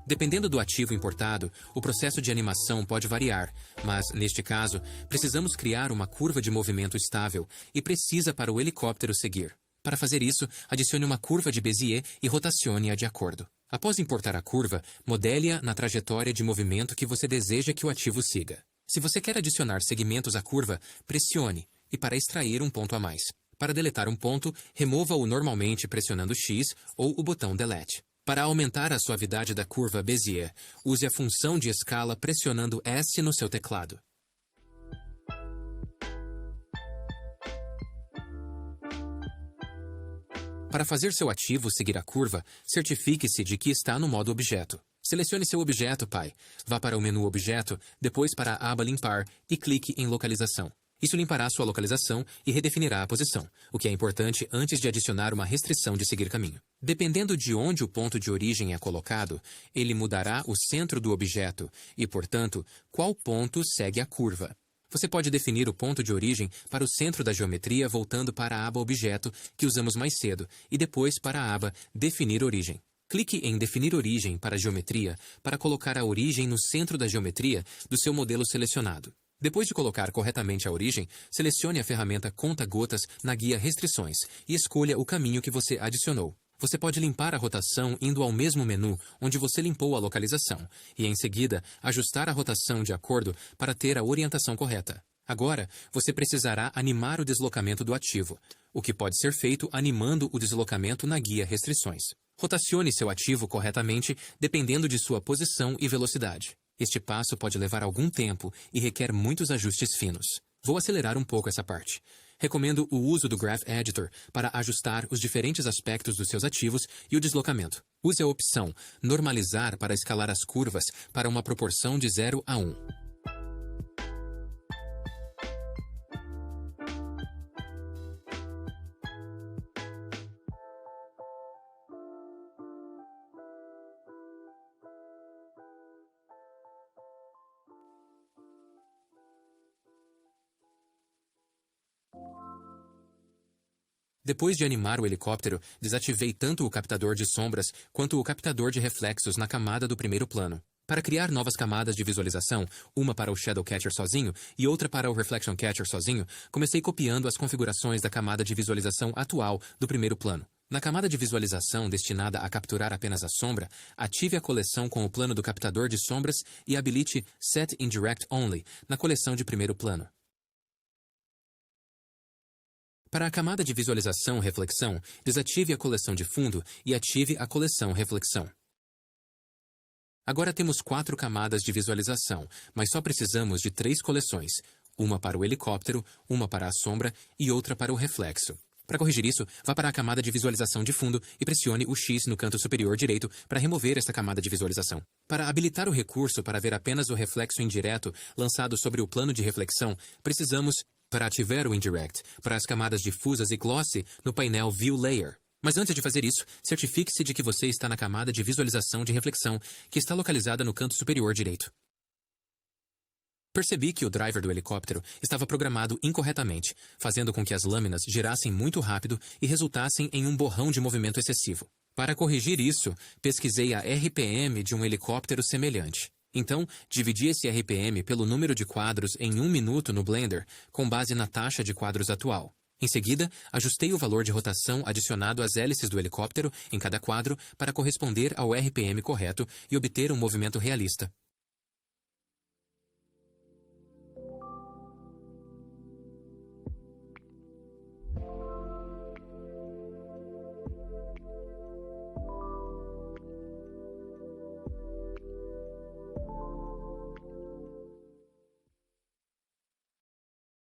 Dependendo do ativo importado, o processo de animação pode variar, mas, neste caso, precisamos criar uma curva de movimento estável e precisa para o helicóptero seguir. Para fazer isso, adicione uma curva de Bézier e rotacione-a de acordo. Após importar a curva, modele-a na trajetória de movimento que você deseja que o ativo siga. Se você quer adicionar segmentos à curva, pressione, e para extrair um ponto a mais. Para deletar um ponto, remova-o normalmente pressionando X ou o botão Delete. Para aumentar a suavidade da curva Bézier, use a função de escala pressionando S no seu teclado. Para fazer seu ativo seguir a curva, certifique-se de que está no modo Objeto. Selecione seu objeto, pai. Vá para o menu Objeto, depois para a aba Limpar e clique em Localização. Isso limpará sua localização e redefinirá a posição, o que é importante antes de adicionar uma restrição de seguir caminho. Dependendo de onde o ponto de origem é colocado, ele mudará o centro do objeto e, portanto, qual ponto segue a curva. Você pode definir o ponto de origem para o centro da geometria voltando para a aba Objeto, que usamos mais cedo, e depois para a aba Definir origem. Clique em Definir origem para a geometria para colocar a origem no centro da geometria do seu modelo selecionado. Depois de colocar corretamente a origem, selecione a ferramenta Conta-Gotas na guia Restrições e escolha o caminho que você adicionou. Você pode limpar a rotação indo ao mesmo menu onde você limpou a localização e, em seguida, ajustar a rotação de acordo para ter a orientação correta. Agora, você precisará animar o deslocamento do ativo, o que pode ser feito animando o deslocamento na guia Restrições. Rotacione seu ativo corretamente dependendo de sua posição e velocidade. Este passo pode levar algum tempo e requer muitos ajustes finos. Vou acelerar um pouco essa parte. Recomendo o uso do Graph Editor para ajustar os diferentes aspectos dos seus ativos e o deslocamento. Use a opção Normalizar para escalar as curvas para uma proporção de 0 a 1. Depois de animar o helicóptero, desativei tanto o captador de sombras quanto o captador de reflexos na camada do primeiro plano. Para criar novas camadas de visualização, uma para o Shadow Catcher sozinho e outra para o Reflection Catcher sozinho, comecei copiando as configurações da camada de visualização atual do primeiro plano. Na camada de visualização destinada a capturar apenas a sombra, ative a coleção com o plano do captador de sombras e habilite Set Indirect Only na coleção de primeiro plano. Para a camada de visualização reflexão, desative a coleção de fundo e ative a coleção reflexão. Agora temos 4 camadas de visualização, mas só precisamos de 3 coleções, uma para o helicóptero, uma para a sombra e outra para o reflexo. Para corrigir isso, vá para a camada de visualização de fundo e pressione o X no canto superior direito para remover esta camada de visualização. Para habilitar o recurso para ver apenas o reflexo indireto lançado sobre o plano de reflexão, precisamos para ativar o Indirect para as camadas difusas e glossy no painel View Layer. Mas antes de fazer isso, certifique-se de que você está na camada de visualização de reflexão, que está localizada no canto superior direito. Percebi que o driver do helicóptero estava programado incorretamente, fazendo com que as lâminas girassem muito rápido e resultassem em um borrão de movimento excessivo. Para corrigir isso, pesquisei a RPM de um helicóptero semelhante. Então, dividi esse RPM pelo número de quadros em 1 minuto no Blender, com base na taxa de quadros atual. Em seguida, ajustei o valor de rotação adicionado às hélices do helicóptero em cada quadro para corresponder ao RPM correto e obter um movimento realista.